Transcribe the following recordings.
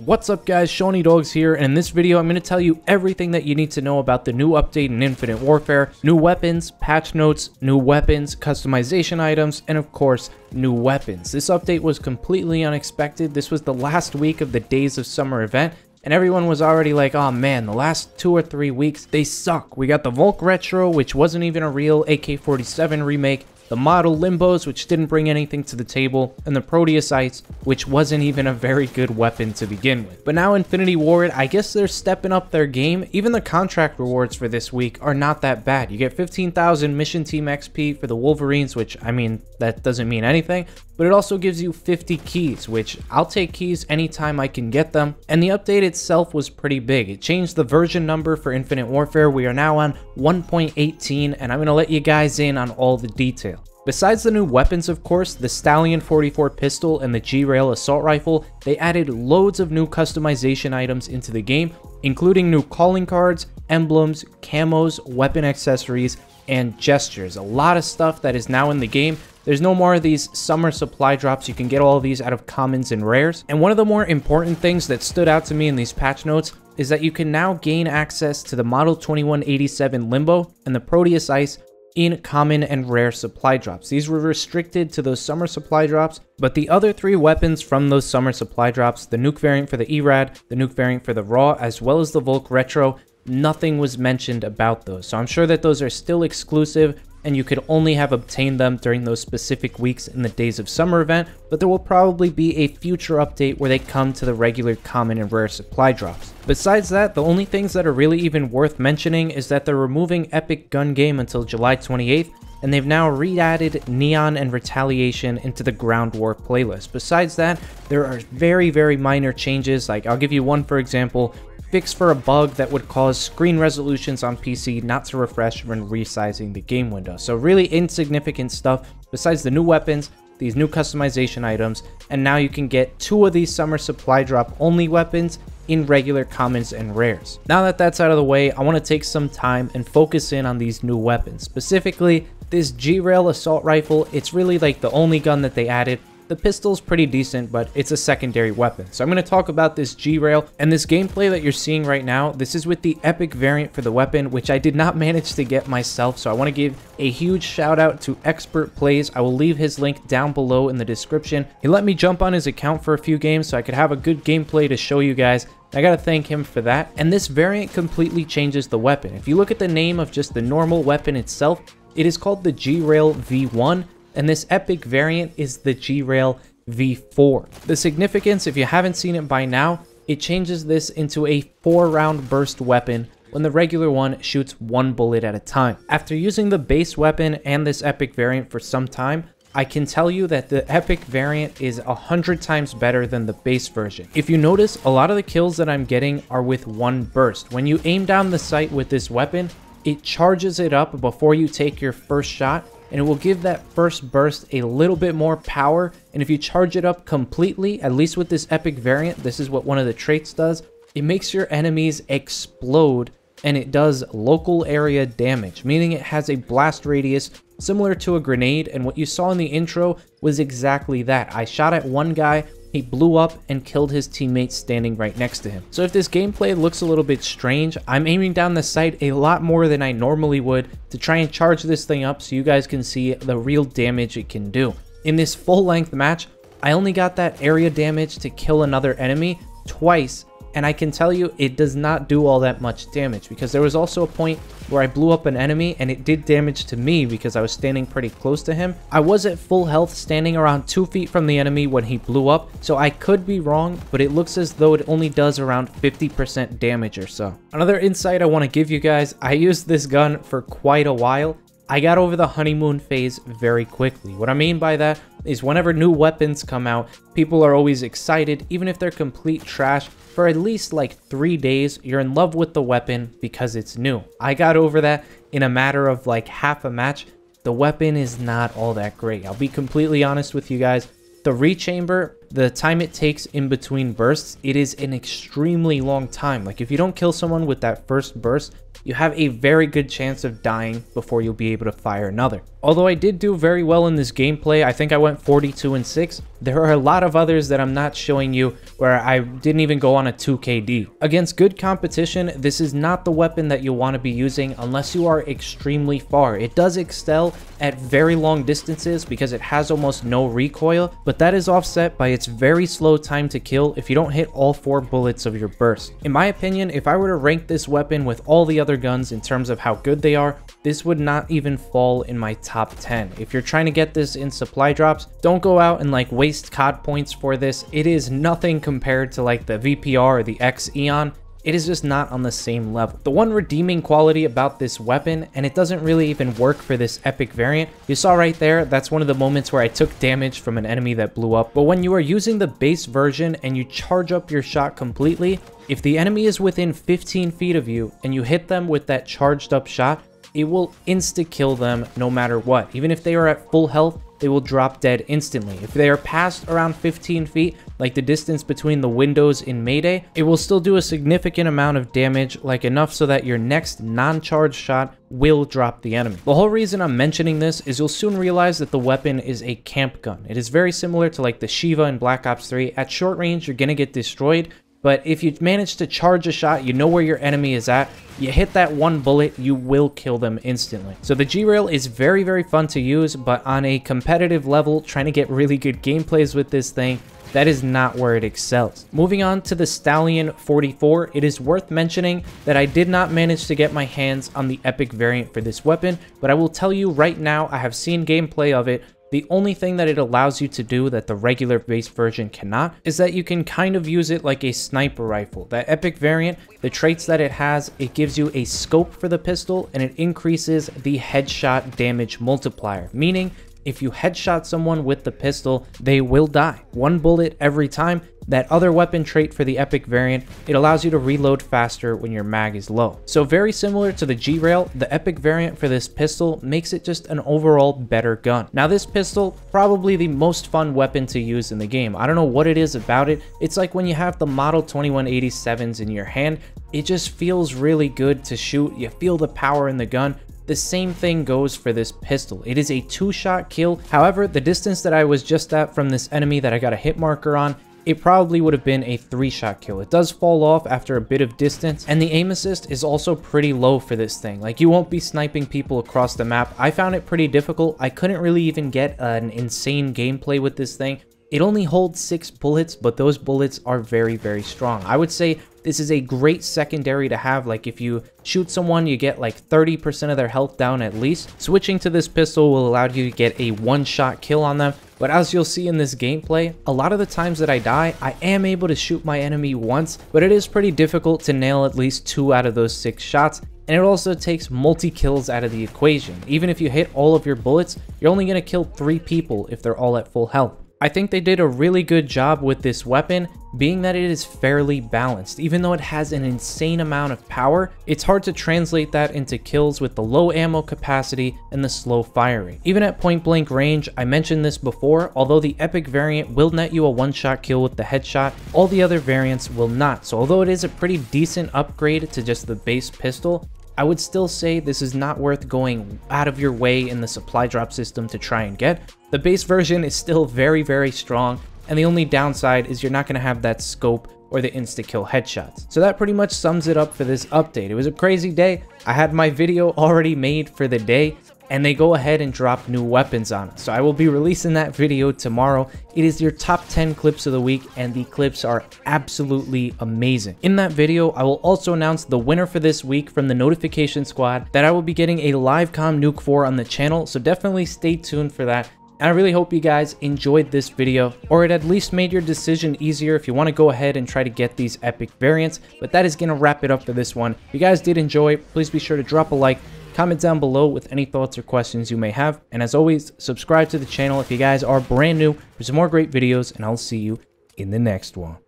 What's up guys, Shawnee Dogs here, and in this video I'm going to tell you everything that you need to know about the new update in Infinite Warfare, new weapons, patch notes, new weapons, customization items, and of course, new weapons. This update was completely unexpected. This was the last week of the Days of Summer event, and everyone was already like, oh man, the last 2 or 3 weeks, they suck. We got the Volk Retro, which wasn't even a real AK-47 remake, the model Limbos, which didn't bring anything to the table, and the Proteus Ice, which wasn't even a very good weapon to begin with. But now Infinity Ward, I guess they're stepping up their game. Even the contract rewards for this week are not that bad. You get 15,000 mission team XP for the Wolverines, which, I mean, that doesn't mean anything, but it also gives you 50 keys, which I'll take keys anytime I can get them. And the update itself was pretty big. It changed the version number for Infinite Warfare. We are now on 1.18, and I'm going to let you guys in on all the details. Besides the new weapons, of course, the Stallion 44 pistol and the G-Rail assault rifle, they added loads of new customization items into the game, including new calling cards, emblems, camos, weapon accessories, and gestures. A lot of stuff that is now in the game. There's no more of these summer supply drops. You can get all of these out of commons and rares. And one of the more important things that stood out to me in these patch notes is that you can now gain access to the Model 2187 Limbo and the Proteus Ice in common and rare supply drops. These were restricted to those summer supply drops, but the other 3 weapons from those summer supply drops, the Nuke variant for the ERAD, the Nuke variant for the Raw, as well as the Volk Retro, nothing was mentioned about those. So I'm sure that those are still exclusive and you could only have obtained them during those specific weeks in the Days of Summer event, but there will probably be a future update where they come to the regular common and rare supply drops. Besides that, the only things that are really even worth mentioning is that they're removing Epic Gun Game until July 28th, and they've now re-added Neon and Retaliation into the Ground War playlist. Besides that, there are very minor changes. Like, I'll give you one for example. Fix for a bug that would cause screen resolutions on PC not to refresh when resizing the game window. So really insignificant stuff besides the new weapons, these new customization items, and now you can get 2 of these summer supply drop only weapons in regular commons and rares. Now that that's out of the way, I want to take some time and focus in on these new weapons. Specifically, this G-Rail assault rifle. It's really like the only gun that they added. The pistol's pretty decent, but it's a secondary weapon. So I'm going to talk about this G-Rail, and this gameplay that you're seeing right now, this is with the epic variant for the weapon, which I did not manage to get myself. So I want to give a huge shout out to Expert Plays. I will leave his link down below in the description. He let me jump on his account for a few games so I could have a good gameplay to show you guys. I gotta thank him for that. And this variant completely changes the weapon. If you look at the name of just the normal weapon itself, it is called the G-Rail V1. And this epic variant is the G-Rail V4. The significance, if you haven't seen it by now, it changes this into a 4-round burst weapon when the regular one shoots 1 bullet at a time. After using the base weapon and this epic variant for some time, I can tell you that the epic variant is 100 times better than the base version. If you notice, a lot of the kills that I'm getting are with 1 burst. When you aim down the sight with this weapon, it charges it up before you take your first shot, and it will give that first burst a little bit more power. And if you charge it up completely, at least with this epic variant, this is what one of the traits does, it makes your enemies explode, and it does local area damage, meaning it has a blast radius similar to a grenade. And what you saw in the intro was exactly that. I shot at one guy, he blew up and killed his teammate standing right next to him. So if this gameplay looks a little bit strange, I'm aiming down the sight a lot more than I normally would to try and charge this thing up so you guys can see the real damage it can do. In this full-length match, I only got that area damage to kill another enemy twice, and I can tell you it does not do all that much damage, because there was also a point where I blew up an enemy and it did damage to me because I was standing pretty close to him. I was at full health, standing around 2 feet from the enemy when he blew up, so I could be wrong, but it looks as though it only does around 50% damage or so. Another insight I want to give you guys, I used this gun for quite a while. I got over the honeymoon phase very quickly. What I mean by that is whenever new weapons come out, people are always excited, even if they're complete trash. For at least like 3 days, you're in love with the weapon because it's new. I got over that in a matter of like half a match. The weapon is not all that great. I'll be completely honest with you guys. The rechamber, the time it takes in between bursts, it is an extremely long time. Like if you don't kill someone with that first burst, you have a very good chance of dying before you'll be able to fire another. Although I did do very well in this gameplay, I think I went 42-6, there are a lot of others that I'm not showing you where I didn't even go on a 2KD. Against good competition, this is not the weapon that you'll want to be using unless you are extremely far. It does excel at very long distances because it has almost no recoil, but that is offset by its very slow time to kill if you don't hit all 4 bullets of your burst. In my opinion, if I were to rank this weapon with all the other guns in terms of how good they are, this would not even fall in my top 10. If you're trying to get this in supply drops, don't go out and like waste COD points for this. It is nothing compared to like the VPR or the X Eon. It is just not on the same level. The one redeeming quality about this weapon, and it doesn't really even work for this epic variant, you saw right there, that's one of the moments where I took damage from an enemy that blew up. But when you are using the base version and you charge up your shot completely, if the enemy is within 15 feet of you and you hit them with that charged up shot, it will insta-kill them no matter what. Even if they are at full health, they will drop dead instantly. If they are past around 15 feet, like the distance between the windows in Mayday, it will still do a significant amount of damage, like enough so that your next non-charged shot will drop the enemy. The whole reason I'm mentioning this is you'll soon realize that the weapon is a camp gun. It is very similar to like the Shiva in Black Ops 3. At short range, you're gonna get destroyed, but if you manage to charge a shot, you know where your enemy is at, you hit that one bullet, you will kill them instantly. So the G-Rail is very, very fun to use, but on a competitive level, trying to get really good gameplays with this thing, that is not where it excels. Moving on to the Stallion 44, it is worth mentioning that I did not manage to get my hands on the epic variant for this weapon, but I will tell you right now, I have seen gameplay of it. The only thing that it allows you to do that the regular base version cannot is that you can kind of use it like a sniper rifle. That epic variant, the traits that it has, it gives you a scope for the pistol and it increases the headshot damage multiplier, meaning if you headshot someone with the pistol, they will die. 1 bullet every time. That other weapon trait for the epic variant, it allows you to reload faster when your mag is low. So very similar to the G-Rail, the epic variant for this pistol makes it just an overall better gun. Now this pistol, probably the most fun weapon to use in the game. I don't know what it is about it. It's like when you have the Model 2187s in your hand, it just feels really good to shoot. You feel the power in the gun. The same thing goes for this pistol. It is a 2-shot kill. However, the distance that I was just at from this enemy that I got a hit marker on, it probably would have been a 3-shot kill. It does fall off after a bit of distance, and the aim assist is also pretty low for this thing. Like, you won't be sniping people across the map. I found it pretty difficult. I couldn't really even get an insane gameplay with this thing. It only holds 6 bullets, but those bullets are very, very strong. I would say this is a great secondary to have. Like, if you shoot someone, you get like 30% of their health down at least. Switching to this pistol will allow you to get a 1-shot kill on them. But as you'll see in this gameplay, a lot of the times that I die, I am able to shoot my enemy once, but it is pretty difficult to nail at least 2 out of those 6 shots. And it also takes multi-kills out of the equation. Even if you hit all of your bullets, you're only going to kill 3 people if they're all at full health. I think they did a really good job with this weapon, being that it is fairly balanced. Even though it has an insane amount of power, it's hard to translate that into kills with the low ammo capacity and the slow firing. Even at point blank range, I mentioned this before, although the epic variant will net you a 1-shot kill with the headshot, all the other variants will not. So although it is a pretty decent upgrade to just the base pistol, I would still say this is not worth going out of your way in the supply drop system to try and get. The base version is still very, very strong, and the only downside is you're not going to have that scope or the insta-kill headshots. So that pretty much sums it up for this update. It was a crazy day. I had my video already made for the day, and they go ahead and drop new weapons on us. So I will be releasing that video tomorrow. It is your top 10 clips of the week, and the clips are absolutely amazing. In that video, I will also announce the winner for this week from the notification squad that I will be getting a live CAM NUKE for on the channel. So definitely stay tuned for that. And I really hope you guys enjoyed this video, or it at least made your decision easier if you want to go ahead and try to get these epic variants. But that is going to wrap it up for this one. If you guys did enjoy, please be sure to drop a like, comment down below with any thoughts or questions you may have. And as always, subscribe to the channel if you guys are brand new for some more great videos, and I'll see you in the next one.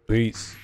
Peace.